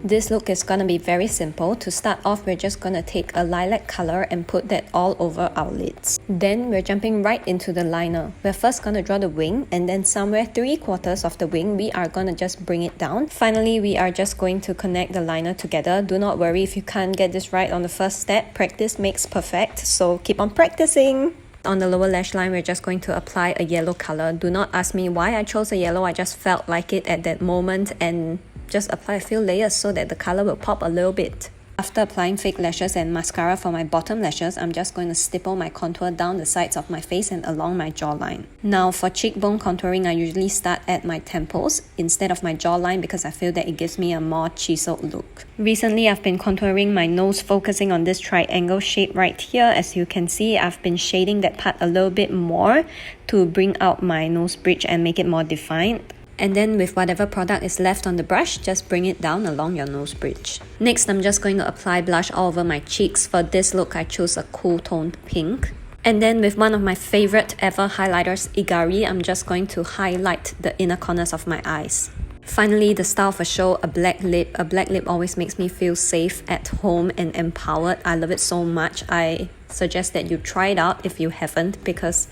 This look is gonna be very simple. To start off, we're just gonna take a lilac color and put that all over our lids. Then we're jumping right into the liner. We're first gonna draw the wing, and then somewhere 3/4 of the wing, we are gonna just bring it down. Finally, we are just going to connect the liner together. Do not worry if you can't get this right on the first step. Practice makes perfect, so keep on practicing. On the lower lash line, we're just going to apply a yellow color. Do not ask me why I chose a yellow. I just felt like it at that moment, and just apply a few layers so that the color will pop a little bit. After applying fake lashes and mascara for my bottom lashes, I'm just going to stipple my contour down the sides of my face and along my jawline. Now for cheekbone contouring, I usually start at my temples instead of my jawline because I feel that it gives me a more chiseled look. Recently, I've been contouring my nose, focusing on this triangle shape right here. As you can see, I've been shading that part a little bit more to bring out my nose bridge and make it more defined. And then with whatever product is left on the brush, just bring it down along your nose bridge. Next, I'm just going to apply blush all over my cheeks. For this look, I chose a cool toned pink. And then with one of my favorite ever highlighters, Igari, I'm just going to highlight the inner corners of my eyes. Finally, the star of a show, a black lip. A black lip always makes me feel safe at home and empowered. I love it so much. I suggest that you try it out if you haven't, because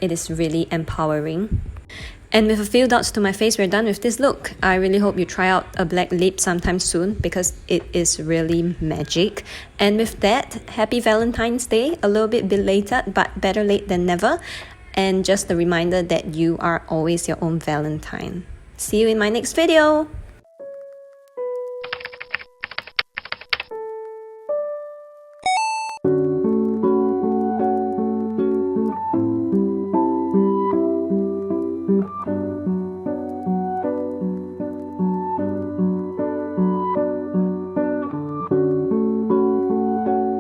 it is really empowering. And with a few dots to my face, we're done with this look. I really hope you try out a black lip sometime soon because it is really magic. And with that, happy Valentine's Day. A little bit belated, but better late than never. And just a reminder that you are always your own Valentine. See you in my next video.